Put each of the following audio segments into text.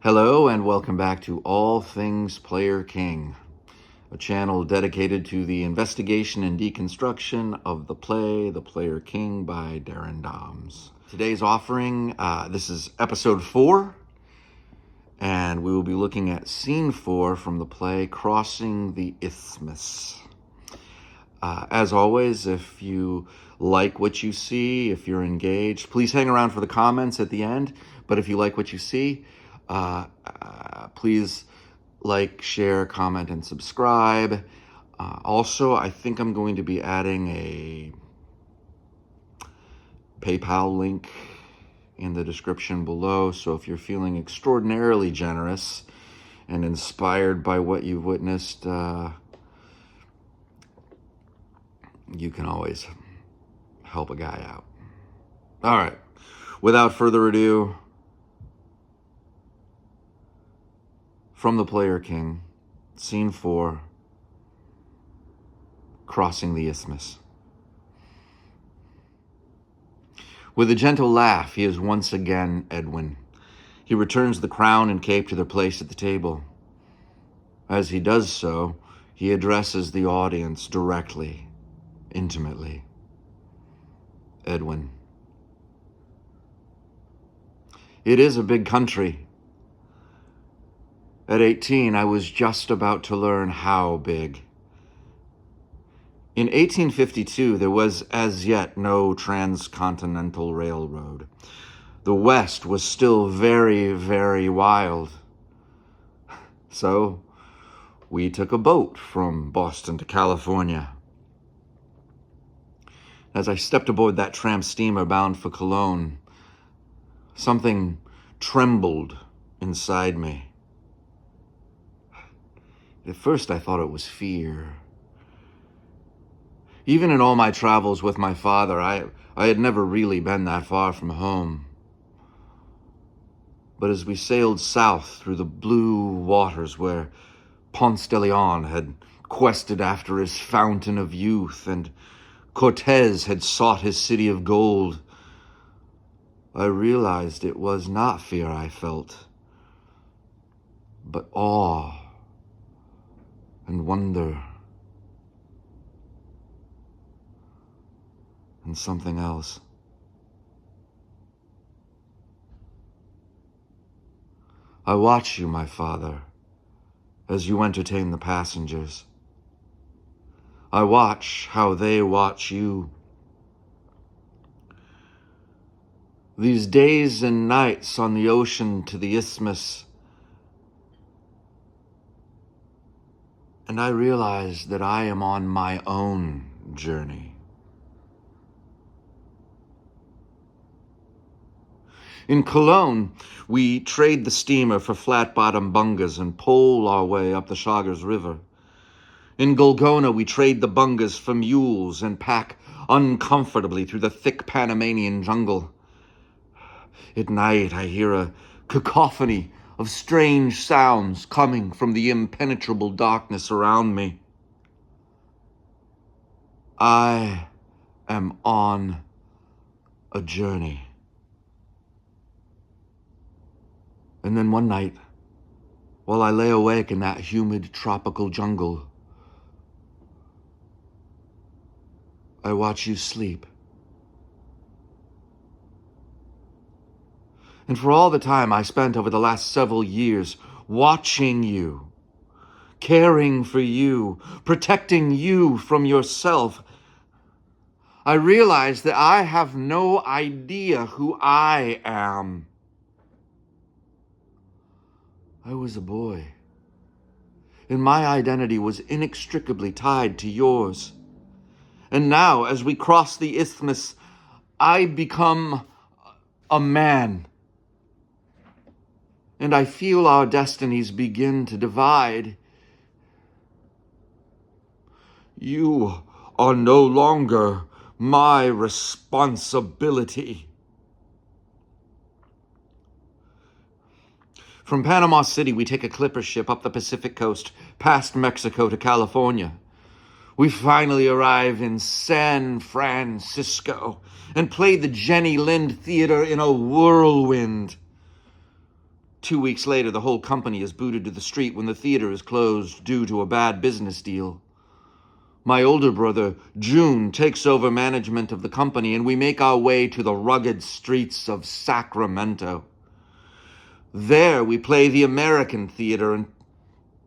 Hello and welcome back to All Things Player King, a channel dedicated to the investigation and deconstruction of the play The Player King by Darin Dahms. Today's offering, this is episode 4, and we will be looking at scene 4 from the play Crossing the Isthmus. As always, if you like what you see, if you're engaged, please hang around for the comments at the end. But if you like what you see, please like, share, comment, and subscribe. Also, I think I'm going to be adding a PayPal link in the description below. So if you're feeling extraordinarily generous and inspired by what you've witnessed, you can always help a guy out. All right. Without further ado, from The Player King, Scene 4, Crossing the Isthmus. With a gentle laugh, he is once again Edwin. He returns the crown and cape to their place at the table. As he does so, he addresses the audience directly, intimately. Edwin. It is a big country. At 18, I was just about to learn how big. In 1852, there was as yet no transcontinental railroad. The West was still very, very wild. So, we took a boat from Boston to California. As I stepped aboard that tramp steamer bound for Cologne, something trembled inside me. At first, I thought it was fear. Even in all my travels with my father, I had never really been that far from home. But as we sailed south through the blue waters where Ponce de Leon had quested after his fountain of youth and Cortez had sought his city of gold, I realized it was not fear I felt, but awe and wonder and something else. I watch you, my father, as you entertain the passengers. I watch how they watch you. These days and nights on the ocean to the Isthmus, and I realize that I am on my own journey. In Cologne, we trade the steamer for flat-bottom bungas and pole our way up the Chagres River. In Golgona, we trade the bungas for mules and pack uncomfortably through the thick Panamanian jungle. At night, I hear a cacophony of strange sounds coming from the impenetrable darkness around me. I am on a journey. And then one night, while I lay awake in that humid tropical jungle, I watch you sleep. And for all the time I spent over the last several years watching you, caring for you, protecting you from yourself, I realize that I have no idea who I am. I was a boy, and my identity was inextricably tied to yours. And now, as we cross the isthmus, I become a man. And I feel our destinies begin to divide. You are no longer my responsibility. From Panama City, we take a clipper ship up the Pacific coast, past Mexico to California. We finally arrive in San Francisco and play the Jenny Lind Theater in a whirlwind. 2 weeks later, the whole company is booted to the street when the theater is closed due to a bad business deal. My older brother, June, takes over management of the company, and we make our way to the rugged streets of Sacramento. There we play the American theater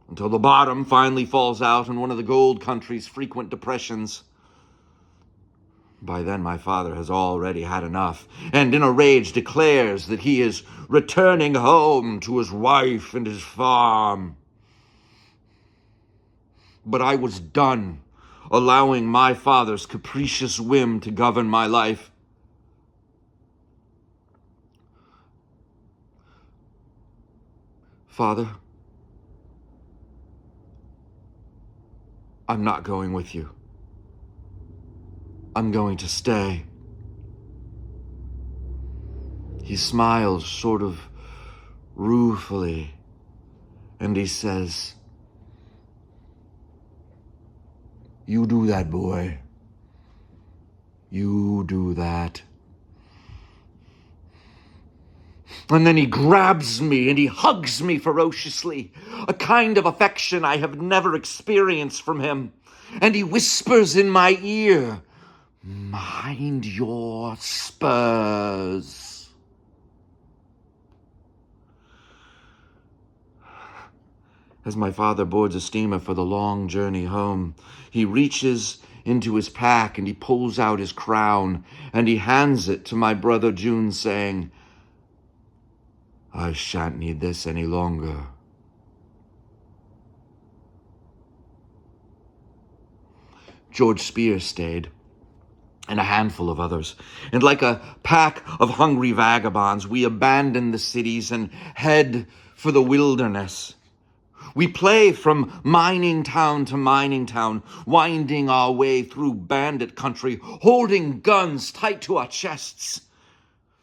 until the bottom finally falls out in one of the gold country's frequent depressions. By then my father has already had enough, and in a rage declares that he is returning home to his wife and his farm. But I was done allowing my father's capricious whim to govern my life. Father, I'm not going with you. I'm going to stay. He smiles sort of ruefully, and he says, "You do that, boy. You do that." And then he grabs me and he hugs me ferociously, a kind of affection I have never experienced from him. And he whispers in my ear, "Mind your spurs." As my father boards a steamer for the long journey home, he reaches into his pack and he pulls out his crown and he hands it to my brother June, saying, "I shan't need this any longer." George Spears stayed, and a handful of others. And like a pack of hungry vagabonds, we abandon the cities and head for the wilderness. We play from mining town to mining town, winding our way through bandit country, holding guns tight to our chests.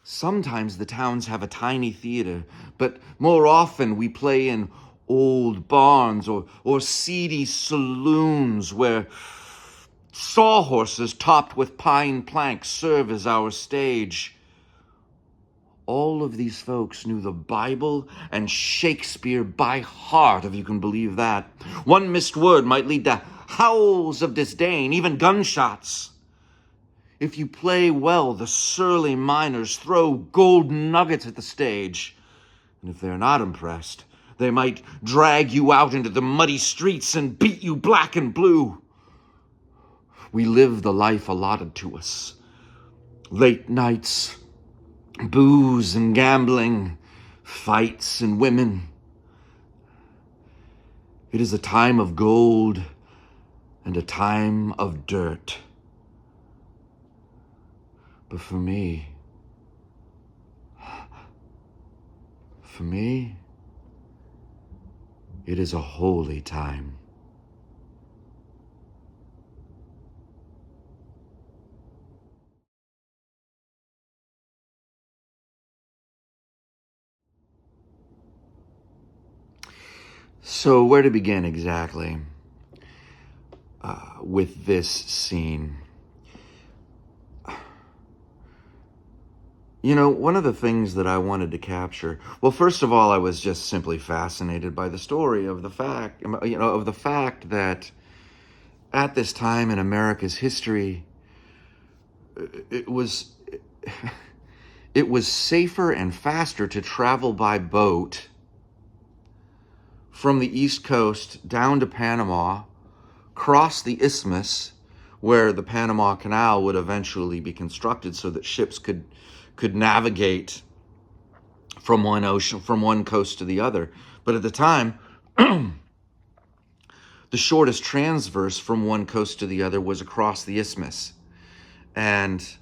Sometimes the towns have a tiny theater, but more often we play in old barns or seedy saloons where sawhorses topped with pine planks serve as our stage. All of these folks knew the Bible and Shakespeare by heart, if you can believe that. One missed word might lead to howls of disdain, even gunshots. If you play well, the surly miners throw gold nuggets at the stage. And if they're not impressed, they might drag you out into the muddy streets and beat you black and blue. We live the life allotted to us. Late nights, booze and gambling, fights and women. It is a time of gold and a time of dirt. But for me, it is a holy time. So where to begin exactly with this scene? You know, one of the things that I wanted to capture, well, first of all, I was just simply fascinated by the story of the fact that at this time in America's history, it was safer and faster to travel by boat from the East Coast down to Panama, cross the Isthmus, where the Panama Canal would eventually be constructed so that ships could navigate from one coast to the other. But at the time, the shortest transverse from one coast to the other was across the Isthmus, and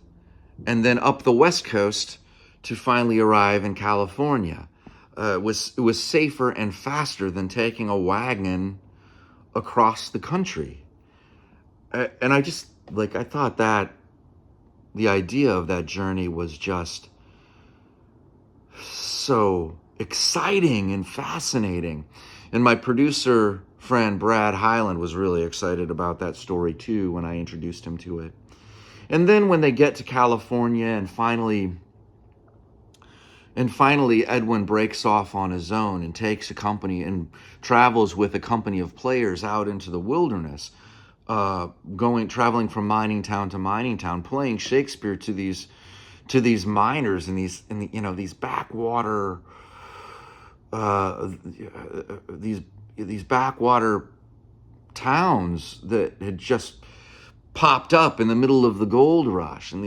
then up the West Coast to finally arrive in California. It was safer and faster than taking a wagon across the country. And I thought that the idea of that journey was just so exciting and fascinating. And my producer friend, Brad Highland, was really excited about that story too when I introduced him to it. And then when they get to California and finally And finally, Edwin breaks off on his own and takes a company and travels with a company of players out into the wilderness, traveling from mining town to mining town, playing Shakespeare to these miners and these backwater these backwater towns that had just popped up in the middle of the gold rush, and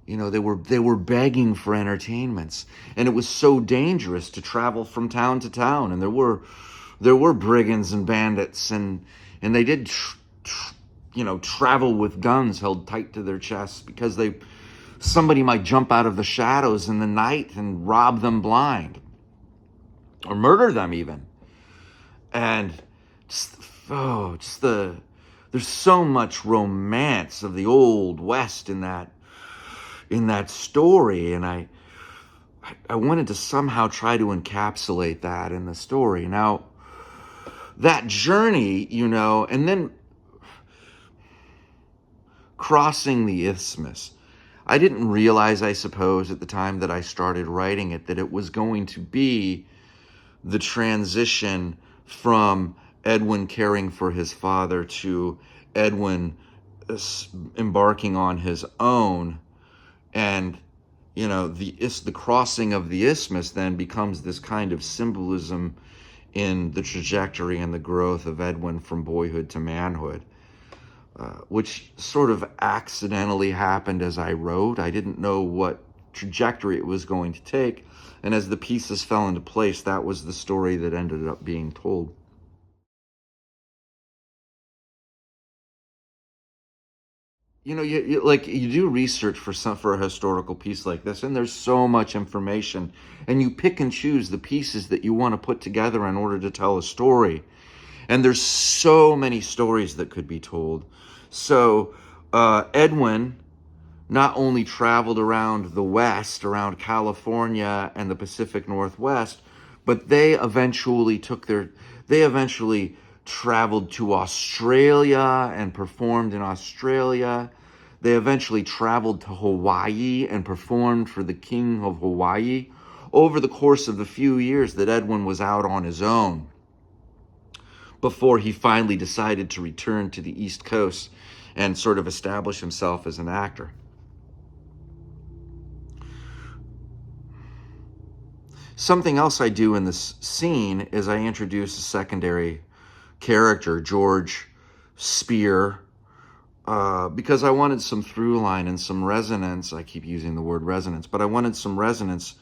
they were begging for entertainments, and it was so dangerous to travel from town to town, and there were brigands and bandits, and they did travel with guns held tight to their chests because somebody might jump out of the shadows in the night and rob them blind or murder them even. And there's so much romance of the Old West in that story, and I wanted to somehow try to encapsulate that in the story. Now, that journey, and then crossing the Isthmus, I didn't realize, I suppose, at the time that I started writing it, that it was going to be the transition from Edwin caring for his father to Edwin embarking on his own. And, the crossing of the Isthmus then becomes this kind of symbolism in the trajectory and the growth of Edwin from boyhood to manhood, which sort of accidentally happened as I wrote. I didn't know what trajectory it was going to take. And as the pieces fell into place, that was the story that ended up being told. You do research for a historical piece like this, and there's so much information, and you pick and choose the pieces that you want to put together in order to tell a story. And there's so many stories that could be told. So Edwin not only traveled around the West, around California and the Pacific Northwest, but they eventually traveled to Australia and performed in Australia. They eventually traveled to Hawaii and performed for the King of Hawaii over the course of the few years that Edwin was out on his own, before he finally decided to return to the East Coast and sort of establish himself as an actor. Something else I do in this scene is I introduce a secondary character, George Spear, because I wanted some through line and some resonance. I keep using the word resonance, but I wanted some resonance,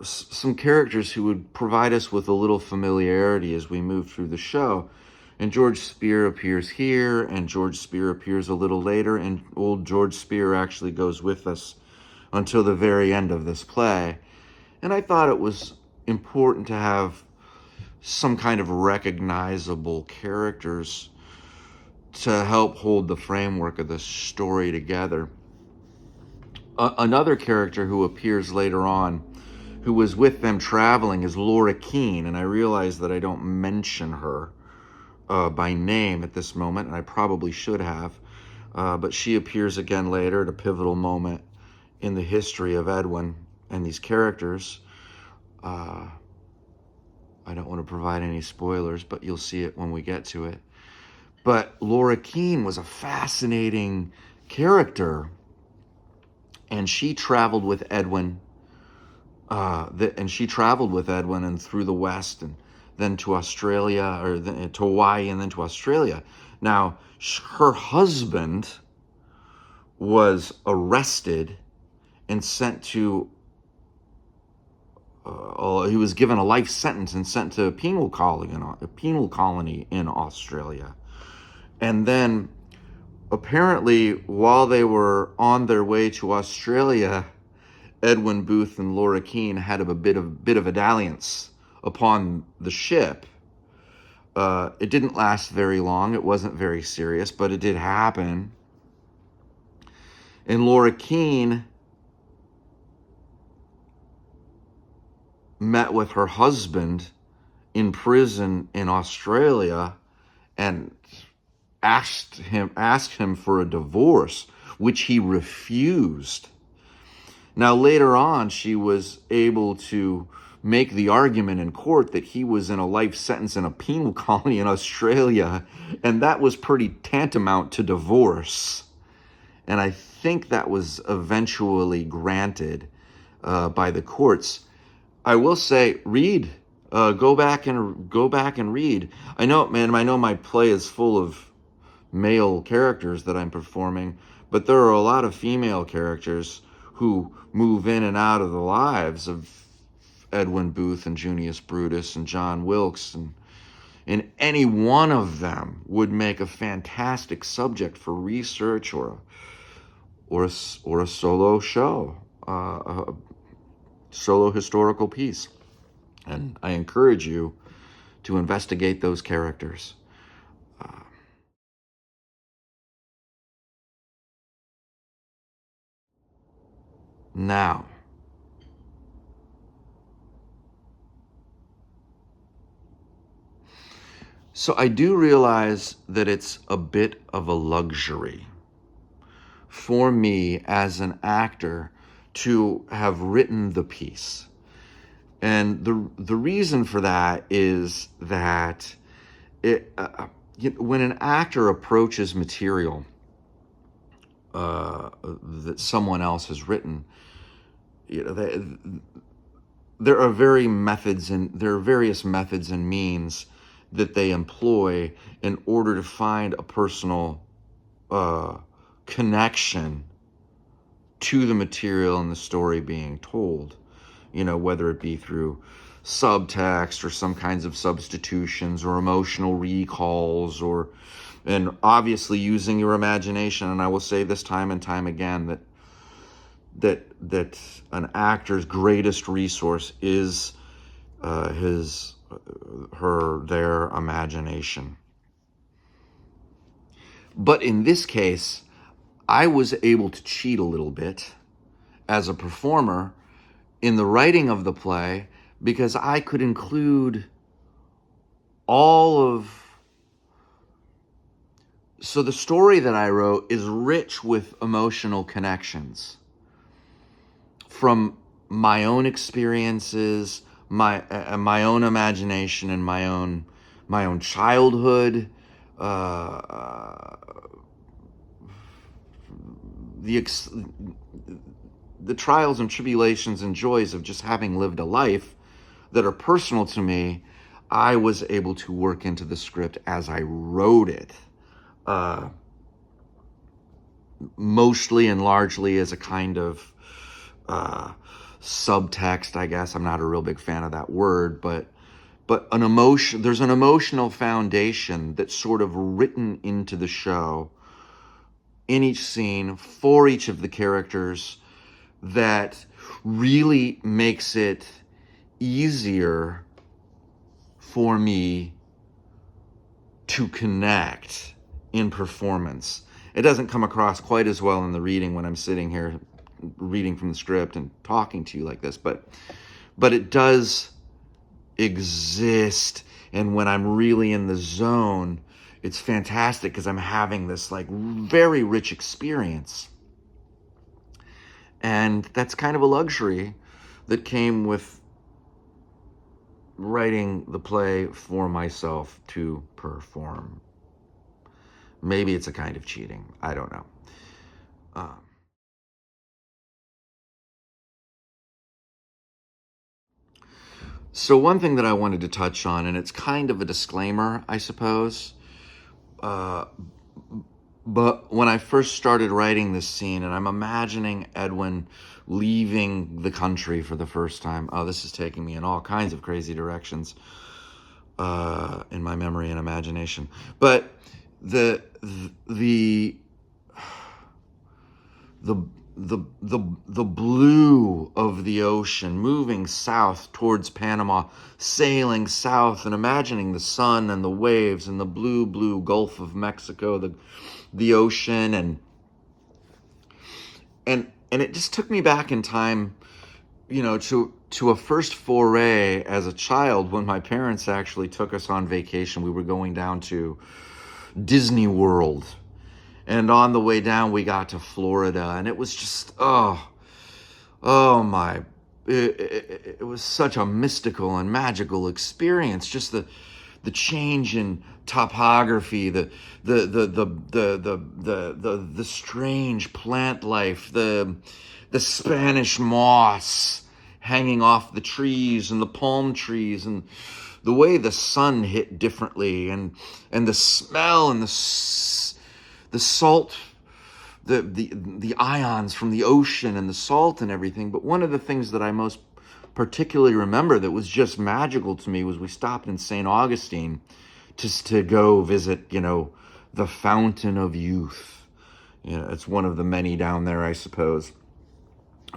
some characters who would provide us with a little familiarity as we move through the show. And George Spear appears here, and George Spear appears a little later, and old George Spear actually goes with us until the very end of this play. And I thought it was important to have some kind of recognizable characters to help hold the framework of the story together. Another character who appears later on, who was with them traveling, is Laura Keene, and I realize that I don't mention her by name at this moment, and I probably should have, but she appears again later at a pivotal moment in the history of Edwin and these characters. I don't want to provide any spoilers, but you'll see it when we get to it. But Laura Keene was a fascinating character, and she traveled with Edwin, and through the West, and then to Australia, or to Hawaii, and then to Australia. Now, her husband was arrested and sent to he was given a life sentence and sent to a penal colony in Australia. And then apparently, while they were on their way to Australia, Edwin Booth and Laura Keene had a bit of a dalliance upon the ship. It didn't last very long. It wasn't very serious, but it did happen. And Laura Keene met with her husband in prison in Australia and asked him for a divorce, which he refused. Now, later on, she was able to make the argument in court that he was in a life sentence in a penal colony in Australia, and that was pretty tantamount to divorce. And I think that was eventually granted by the courts. I will say, read. Go back and read. I know, man. I know my play is full of male characters that I'm performing, but there are a lot of female characters who move in and out of the lives of Edwin Booth and Junius Brutus and John Wilkes, and any one of them would make a fantastic subject for research or a solo show, a solo historical piece. And I encourage you to investigate those characters. Now, so I do realize that it's a bit of a luxury for me as an actor to have written the piece. And the reason for that is that when an actor approaches material that someone else has written, there are various methods and means that they employ in order to find a personal connection to the material and the story being told. Whether it be through subtext or some kinds of substitutions or emotional recalls, and obviously using your imagination. And I will say this time and time again that an actor's greatest resource is their imagination. But in this case, I was able to cheat a little bit as a performer in the writing of the play, because I could include so the story that I wrote is rich with emotional connections from my own experiences, my own imagination, and my own childhood, the trials and tribulations and joys of just having lived a life that are personal to me. I was able to work into the script as I wrote it, mostly and largely as a kind of subtext, I guess. I'm not a real big fan of that word, but there's an emotional foundation that's sort of written into the show in each scene for each of the characters that really makes it easier for me to connect in performance. It doesn't come across quite as well in the reading when I'm sitting here reading from the script and talking to you like this, but it does exist. And when I'm really in the zone, it's fantastic because I'm having this like very rich experience. And that's kind of a luxury that came with writing the play for myself to perform. Maybe it's a kind of cheating. I don't know. So one thing that I wanted to touch on, and it's kind of a disclaimer, I suppose, but when I first started writing this scene, and I'm imagining Edwin leaving the country for the first time. Oh, this is taking me in all kinds of crazy directions in my memory and imagination. But the blue of the ocean, moving south towards Panama, sailing south, and imagining the sun and the waves and the blue Gulf of Mexico, the ocean, and it just took me back in time, to a first foray as a child when my parents actually took us on vacation. We were going down to Disney World. And on the way down, we got to Florida, and it was just, Oh my, it was such a mystical and magical experience. Just the change in topography, the strange plant life, the Spanish moss hanging off the trees and the palm trees, and the way the sun hit differently, and the smell and the salt, the ions from the ocean and the salt and everything. But one of the things that I most particularly remember that was just magical to me was we stopped in St. Augustine just to go visit, the Fountain of Youth. It's one of the many down there, I suppose.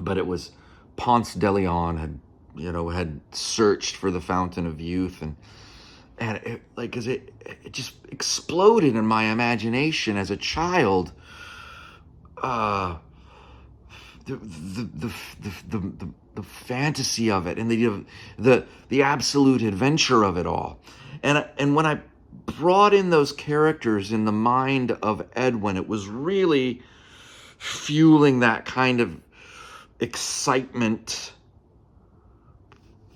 But it was Ponce de Leon had searched for the Fountain of Youth, and it just exploded in my imagination as a child. The fantasy of it, and the absolute adventure of it all, and when I brought in those characters in the mind of Edwin, it was really fueling that kind of excitement,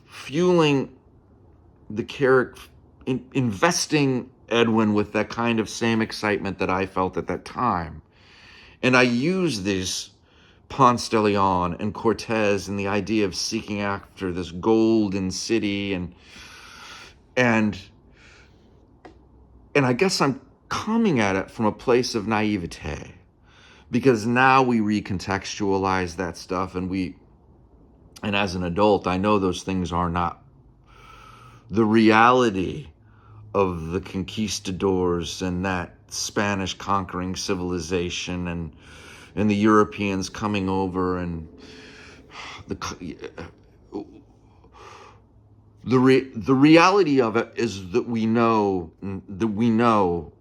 fueling the character, investing Edwin with that kind of same excitement that I felt at that time. And I use these Ponce de Leon and Cortez and the idea of seeking after this golden city, and I guess I'm coming at it from a place of naivete, because now we recontextualize that stuff, and as an adult, I know those things are not the reality of the conquistadors and that Spanish conquering civilization, and the Europeans coming over, and the reality of it is that we know,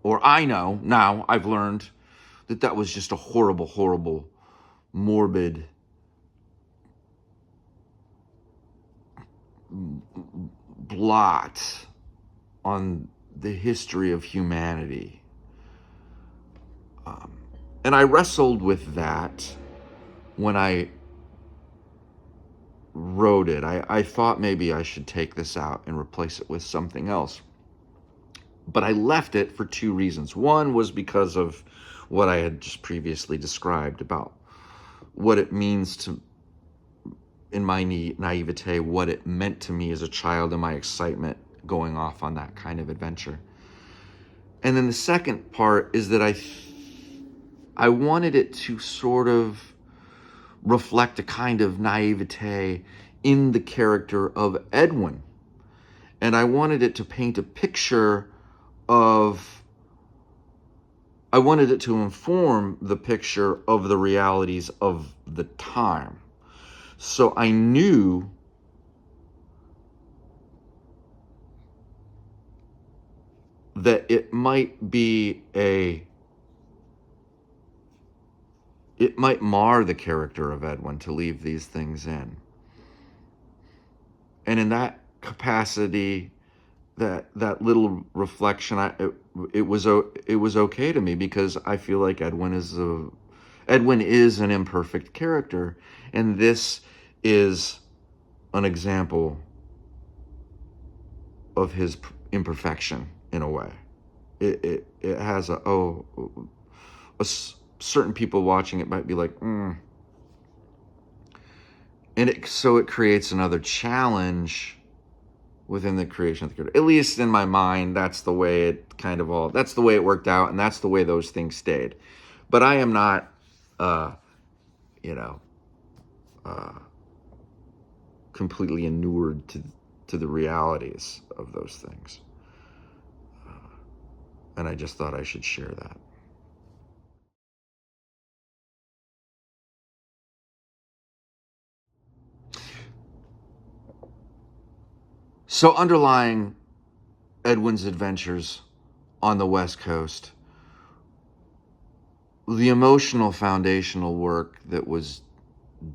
or I know now, I've learned that was just a horrible, morbid, blot on the history of humanity. And I wrestled with that when I wrote it. I thought maybe I should take this out and replace it with something else. But I left it for two reasons. One was because of what I had just previously described about what it means to, in my naivete, what it meant to me as a child and my excitement going off on that kind of adventure. And then the second part is that I wanted it to sort of reflect a kind of naivete in the character of Edwin. And I wanted it to paint a picture I wanted it to inform the picture of the realities of the time. So I knew that it might mar the character of Edwin to leave these things in. And in that capacity, that little reflection, it was okay to me, because I feel like Edwin is an imperfect character, and this is an example of his imperfection in a way. It has certain people watching it might be like, and so it creates another challenge within the creation of the character. At least in my mind, that's the way it worked out, and that's the way those things stayed. But I am not, completely inured to the realities of those things. And I just thought I should share that. So underlying Edwin's adventures on the West Coast, the emotional foundational work that was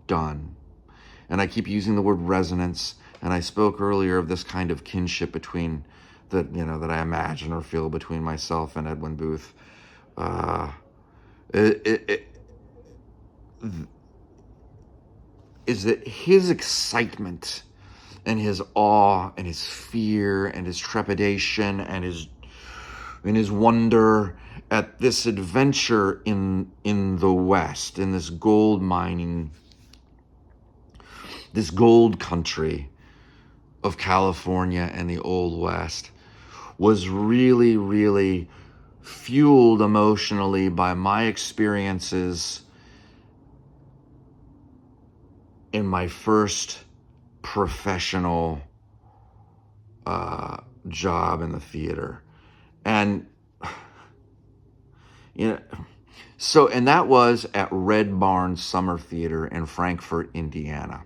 done, and I keep using the word resonance, and I spoke earlier of this kind of kinship between that I imagine or feel between myself and Edwin Booth. is that his excitement and his awe and his fear and his trepidation and his wonder at this adventure in the West, in this gold mining, this gold country of California and the Old West, was really, really fueled emotionally by my experiences in my first professional job in the theater. And and that was at Red Barn Summer Theater in Frankfort, Indiana.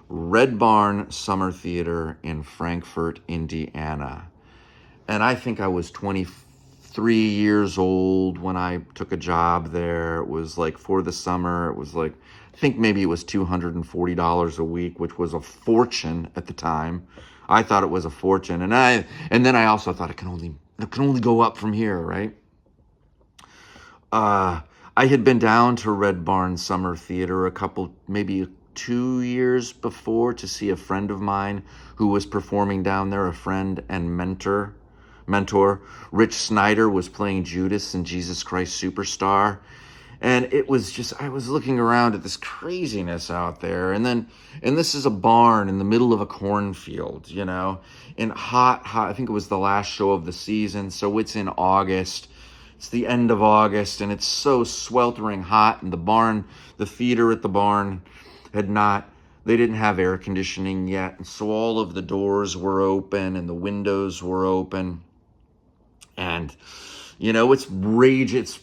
Red Barn Summer Theater in Frankfort, Indiana. And I think I was 23 years old when I took a job there. It was like for the summer. It was like, I think maybe it was $240 a week, which was a fortune at the time. I thought it was a fortune. And then I also thought it can only go up from here, right? I had been down to Red Barn Summer Theater maybe 2 years before to see a friend of mine who was performing down there, a friend and mentor. Rich Snyder was playing Judas in Jesus Christ Superstar. And it was just, I was looking around at this craziness out there. And this is a barn in the middle of a cornfield, in hot, I think it was the last show of the season. So it's in August. It's the end of August, and it's so sweltering hot. And the theater at the barn they didn't have air conditioning yet. And so all of the doors were open and the windows were open. And, it's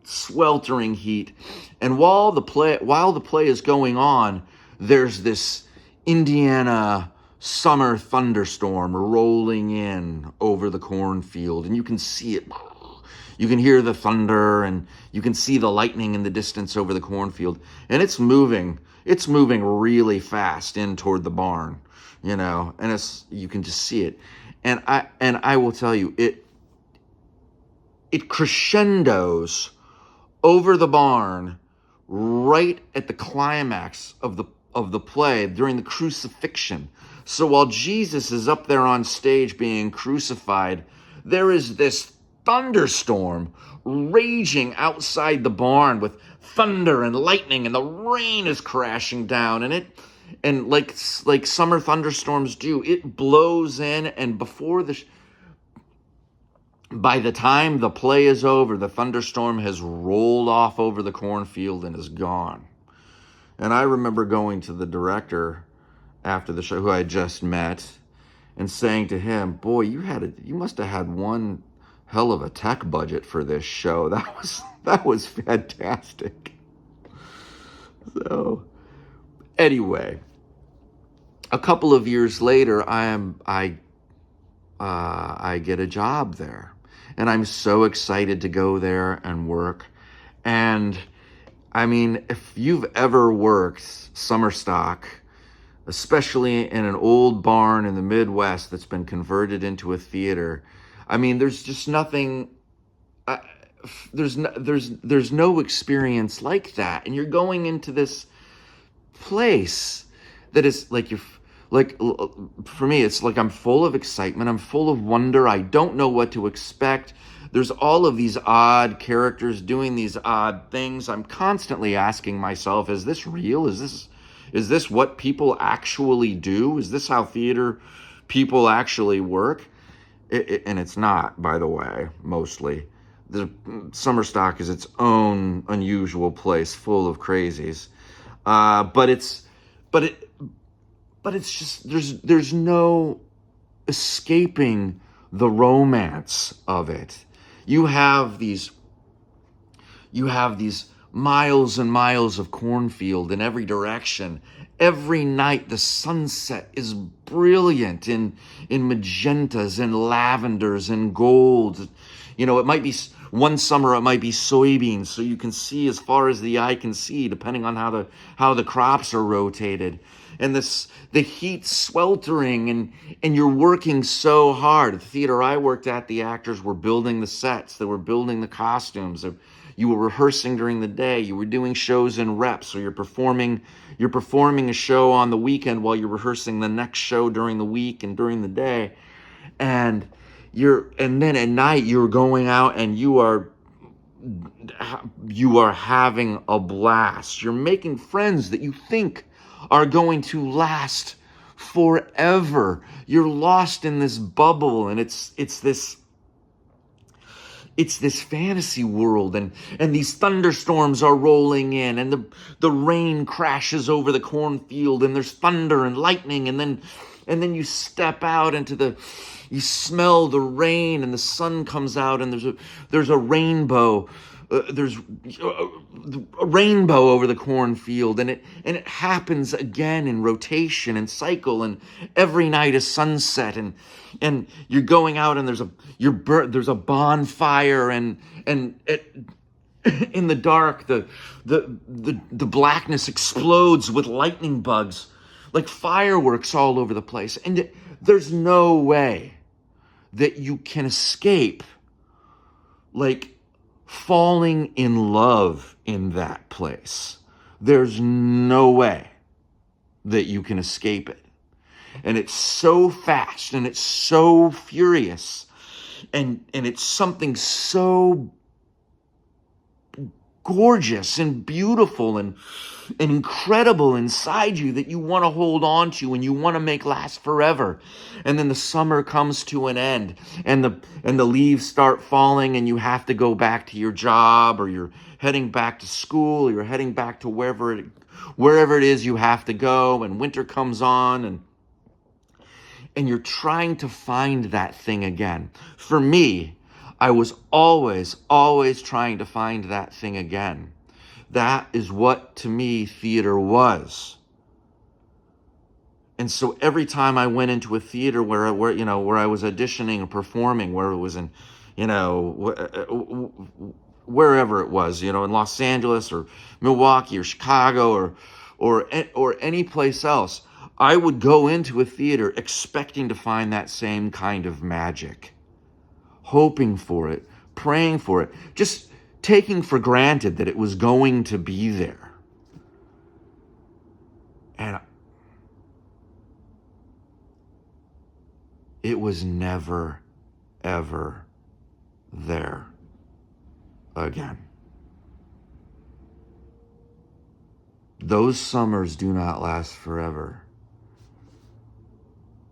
sweltering heat. And while the play is going on, there's this Indiana summer thunderstorm rolling in over the cornfield. And you can see it. You can hear the thunder and you can see the lightning in the distance over the cornfield. And it's moving really fast in toward the barn, and you can just see it. And I will tell you, it crescendos over the barn right at the climax of the play during the crucifixion. So while Jesus is up there on stage being crucified, there is this thunderstorm raging outside the barn with thunder and lightning, and the rain is crashing down, and like summer thunderstorms do, it blows in, and by the time the play is over, the thunderstorm has rolled off over the cornfield and is gone. And I remember going to the director after the show, who I had just met, and saying to him, "Boy, you must have had one hell of a tech budget for this show. That was fantastic." So anyway, a couple of years later, I get a job there, and I'm so excited to go there and work. And I mean, if you've ever worked summer stock, especially in an old barn in the Midwest that's been converted into a theater, I mean, there's just nothing. There's no experience like that, and you're going into this place that is for me, it's like I'm full of excitement. I'm full of wonder. I don't know what to expect. There's all of these odd characters doing these odd things. I'm constantly asking myself, is this real? Is this what people actually do? Is this how theater people actually work? And it's not, by the way, mostly. The summer stock is its own unusual place full of crazies. But it's just, there's no escaping the romance of it. You have these miles and miles of cornfield in every direction. Every night the sunset is brilliant in magentas and lavenders and golds. It might be one summer, it might be soybeans, so you can see as far as the eye can see, depending on how the crops are rotated. And the heat sweltering, and you're working so hard. At the theater I worked at, the actors were building the sets, they were building the costumes. you were rehearsing during the day, you were doing shows and reps, or you're performing a show on the weekend while you're rehearsing the next show during the week and during the day. And then at night you're going out and you are having a blast. You're making friends that you think are going to last forever. You're lost in this bubble, and it's this fantasy world, and these thunderstorms are rolling in, and the rain crashes over the cornfield, and there's thunder and lightning, and then you step out you smell the rain, and the sun comes out, and there's a rainbow. There's a rainbow over the cornfield, and it happens again in rotation and cycle, and every night is sunset, and you're going out, and there's a bonfire, and in the dark the blackness explodes with lightning bugs like fireworks all over the place, and there's no way that you can escape like falling in love in that place. There's no way that you can escape it. And it's so fast, and it's so furious, and it's something so gorgeous and beautiful and incredible inside you that you want to hold on to and you want to make last forever. And then the summer comes to an end, and the leaves start falling, and you have to go back to your job, or you're heading back to school, or you're heading back to wherever it is you have to go, and winter comes on, and you're trying to find that thing again. For me, I was always trying to find that thing again. That is what, to me, theater was. And so every time I went into a theater where I was auditioning or performing, where it was in, wherever it was, in Los Angeles or Milwaukee or Chicago or any place else, I would go into a theater expecting to find that same kind of magic, hoping for it, praying for it, just taking for granted that it was going to be there. And it was never, ever there again. Those summers do not last forever.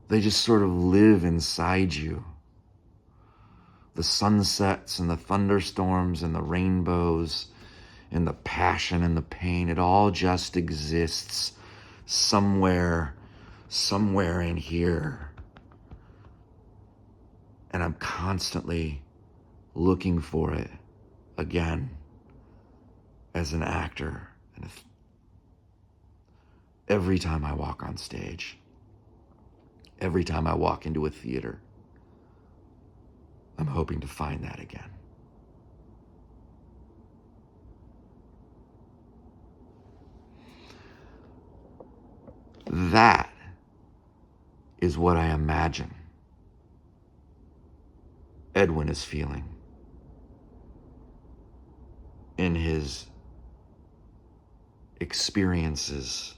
They just sort of live inside you. The sunsets and the thunderstorms and the rainbows and the passion and the pain, it all just exists somewhere in here. And I'm constantly looking for it again as an actor. And every time I walk on stage, every time I walk into a theater, I'm hoping to find that again. That is what I imagine Edwin is feeling in his experiences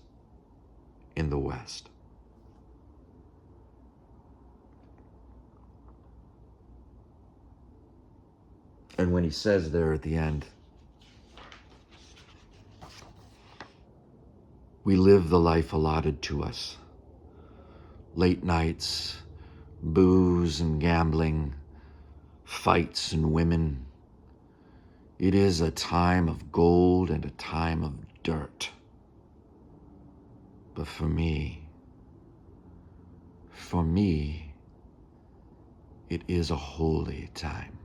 in the West. And when he says there at the end, we live the life allotted to us. Late nights, booze and gambling, fights and women. It is a time of gold and a time of dirt. But for me, it is a holy time.